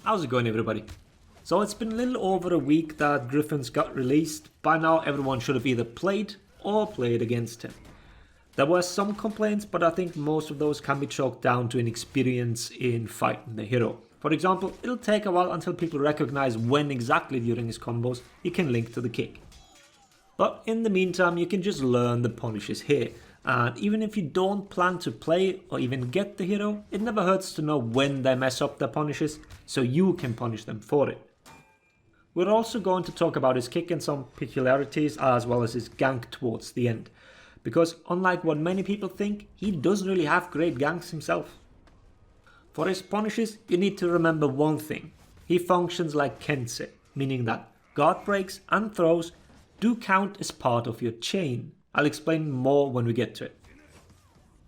How's it going, everybody? So it's been a little over a week that Gryphon's got released. By now everyone should have either played or played against him. There were some complaints, but I think most of those can be chalked down to inexperience in fighting the hero. For example, it'll take a while until people recognize when exactly during his combos he can link to the kick. But in the meantime, you can just learn the punishes here. And even if you don't plan to play or even get the hero, it never hurts to know when they mess up their punishes, so you can punish them for it. We're also going to talk about his kick and some peculiarities, as well as his gank towards the end. Because unlike what many people think, he doesn't really have great ganks himself. For his punishes, you need to remember one thing. He functions like Kensei, meaning that guard breaks and throws do count as part of your chain. I'll explain more when we get to it.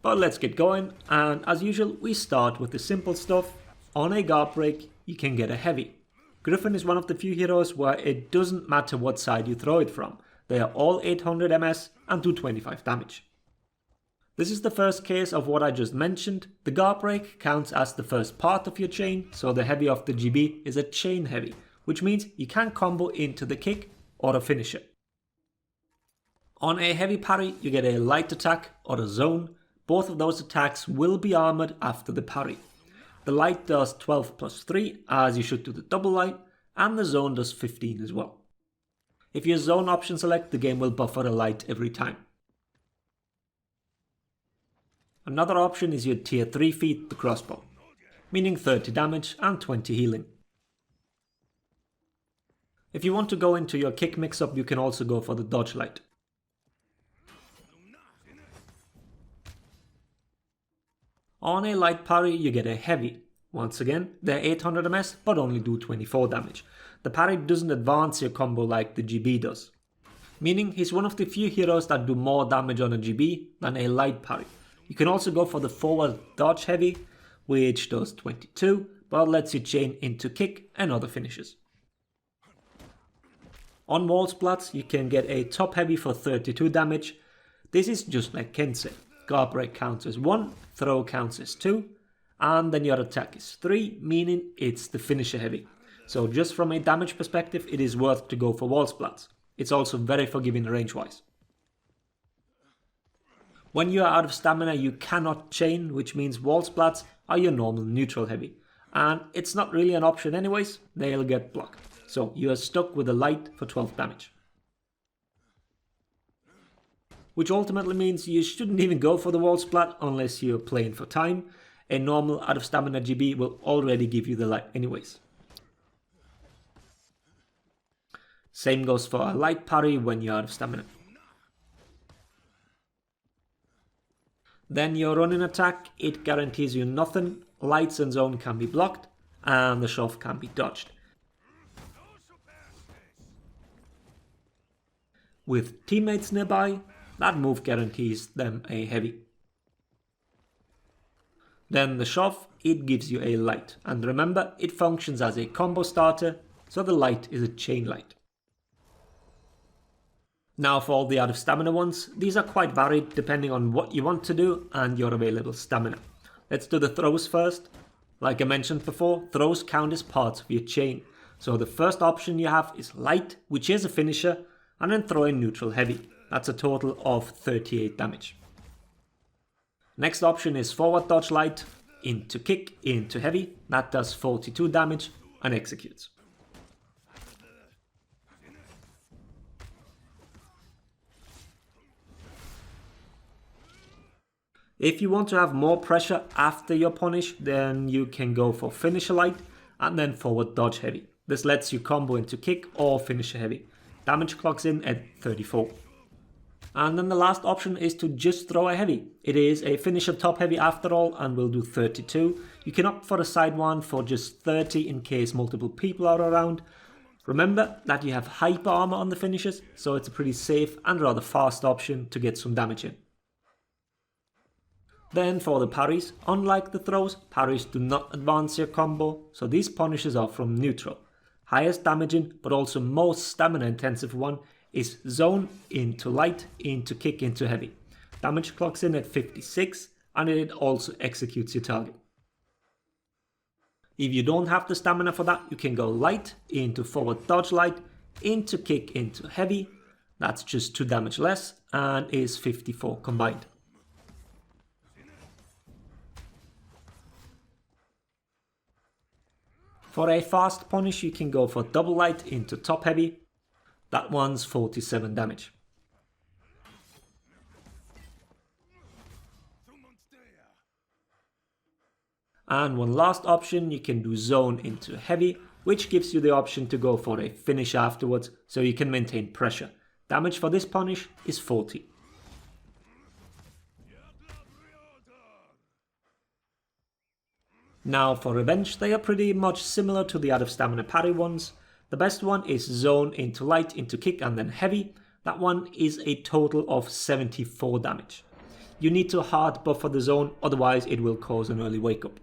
But let's get going, and as usual we start with the simple stuff. On a guard break you can get a heavy. Gryphon is one of the few heroes where it doesn't matter what side you throw it from. They are all 800 MS and do 25 damage. This is the first case of what I just mentioned. The guard break counts as the first part of your chain, so the heavy of the GB is a chain heavy, which means you can combo into the kick or a finisher. On a heavy parry, you get a light attack or a zone. Both of those attacks will be armored after the parry. The light does 12 plus 3, as you should do the double light, and the zone does 15 as well. If you zone option select, the game will buffer a light every time. Another option is your tier 3 feat, the crossbow, meaning 30 damage and 20 healing. If you want to go into your kick mix-up, you can also go for the dodge light. On a light parry you get a heavy. Once again, they're 800 MS but only do 24 damage. The parry doesn't advance your combo like the GB does. Meaning he's one of the few heroes that do more damage on a GB than a light parry. You can also go for the forward dodge heavy, which does 22 but lets you chain into kick and other finishes. On wall splats you can get a top heavy for 32 damage. This is just like Kensei. Guardbreak counts as 1, throw counts as 2, and then your attack is 3, meaning it's the finisher heavy. So just from a damage perspective, it is worth to go for wall splats. It's also very forgiving range wise. When you are out of stamina you cannot chain, which means wall splats are your normal neutral heavy. And it's not really an option anyways, they'll get blocked. So you are stuck with a light for 12 damage. Which ultimately means you shouldn't even go for the wall splat unless you're playing for time. A normal out of stamina GB will already give you the light anyways. Same goes for a light parry when you're out of stamina. Then your running attack, it guarantees you nothing. Lights and zone can be blocked and the shove can be dodged. With teammates nearby, that move guarantees them a heavy. Then the shove, it gives you a light, and remember it functions as a combo starter, so the light is a chain light. Now for all the out of stamina ones, these are quite varied depending on what you want to do and your available stamina. Let's do the throws first. Like I mentioned before, throws count as parts of your chain. So the first option you have is light, which is a finisher, and then throw in neutral heavy. That's a total of 38 damage. Next option is forward dodge light, into kick, into heavy. That does 42 damage and executes. If you want to have more pressure after your punish, then you can go for finisher light and then forward dodge heavy. This lets you combo into kick or finisher heavy. Damage clocks in at 34. And then the last option is to just throw a heavy. It is a finisher top heavy after all and will do 32. You can opt for a side one for just 30 in case multiple people are around. Remember that you have hyper armor on the finishers, so it's a pretty safe and rather fast option to get some damage in. Then for the parries, unlike the throws, parries do not advance your combo, so these punishes are from neutral. Highest damaging but also most stamina intensive one is zone into light, into kick, into heavy. Damage clocks in at 56 and it also executes your target. If you don't have the stamina for that, you can go light into forward dodge light, into kick into heavy. That's just 2 damage less and is 54 combined. For a fast punish, you can go for double light into top heavy. That one's 47 damage. And one last option, you can do zone into heavy, which gives you the option to go for a finish afterwards, so you can maintain pressure. Damage for this punish is 40. Now for revenge, they are pretty much similar to the out of stamina parry ones. The best one is zone into light, into kick and then heavy. That one is a total of 74 damage. You need to hard buffer the zone, otherwise it will cause an early wake up.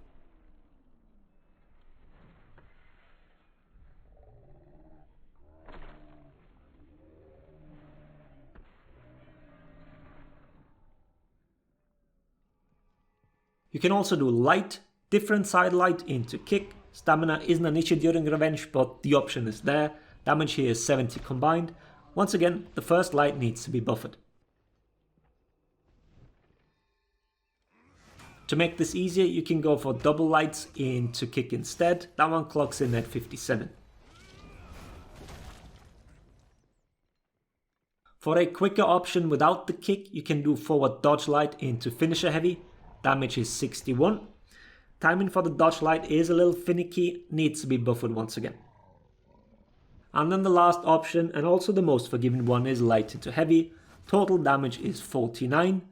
You can also do light, different side light into kick. Stamina isn't an issue during revenge, but the option is there. Damage here is 70 combined. Once again, the first light needs to be buffered. To make this easier, you can go for double lights into kick instead. That one clocks in at 57. For a quicker option without the kick, you can do forward dodge light into finisher heavy. Damage is 61. Timing for the dodge light is a little finicky, needs to be buffered once again. And then the last option, and also the most forgiving one, is light into heavy. Total damage is 49,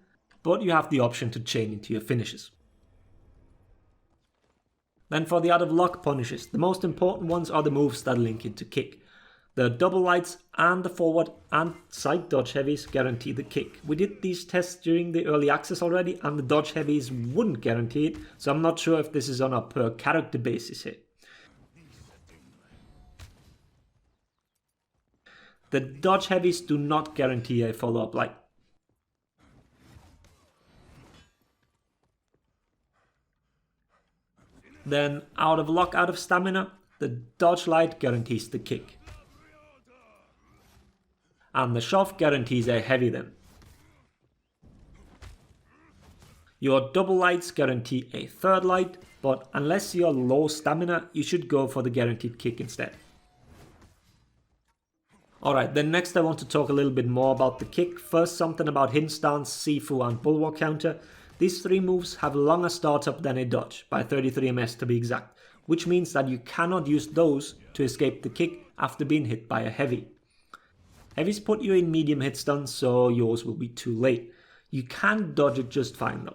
but you have the option to chain into your finishes. Then for the out of lock punishes, the most important ones are the moves that link into kick. The double lights and the forward and side dodge heavies guarantee the kick. We did these tests during the early access already, and the dodge heavies wouldn't guarantee it, so I'm not sure if this is on a per character basis here. The dodge heavies do not guarantee a follow-up light. Then out of lock, out of stamina, the dodge light guarantees the kick. And the shove guarantees a heavy then. Your double lights guarantee a third light, but unless you're low stamina, you should go for the guaranteed kick instead. Alright, then next I want to talk a little bit more about the kick. First, something about hidden stance, Sifu and bulwark counter. These 3 moves have longer startup than a dodge, by 33 ms to be exact, which means that you cannot use those to escape the kick after being hit by a heavy. Heavies put you in medium hit stun, so yours will be too late. You can dodge it just fine though.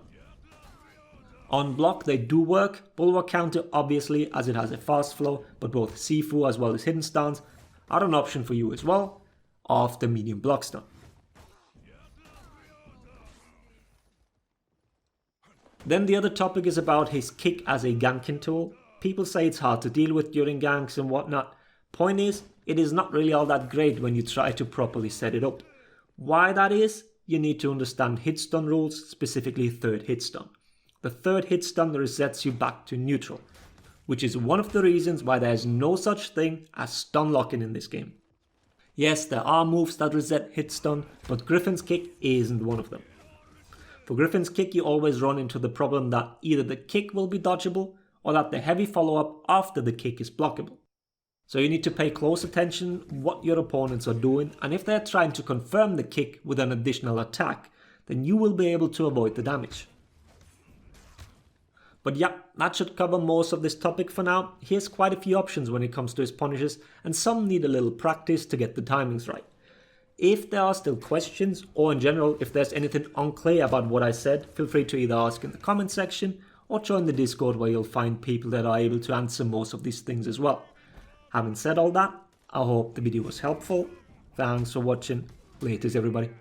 On block they do work, bulwark counter obviously as it has a fast flow, but both Sifu as well as hidden stance are an option for you as well, after medium block stun. Then the other topic is about his kick as a ganking tool. People say it's hard to deal with during ganks and whatnot. Point is, it is not really all that great when you try to properly set it up. Why that is, you need to understand hit stun rules, specifically third hit stun. The third hit stun resets you back to neutral, which is one of the reasons why there is no such thing as stun locking in this game. Yes, there are moves that reset hit stun, but Gryphon's kick isn't one of them. For Gryphon's kick, you always run into the problem that either the kick will be dodgeable or that the heavy follow-up after the kick is blockable. So you need to pay close attention what your opponents are doing, and if they're trying to confirm the kick with an additional attack, then you will be able to avoid the damage. But yeah, that should cover most of this topic for now. Here's quite a few options when it comes to his punishes, and some need a little practice to get the timings right. If there are still questions, or in general if there's anything unclear about what I said, feel free to either ask in the comment section or join the Discord where you'll find people that are able to answer most of these things as well. Having said all that, I hope the video was helpful. Thanks for watching. Laters everybody.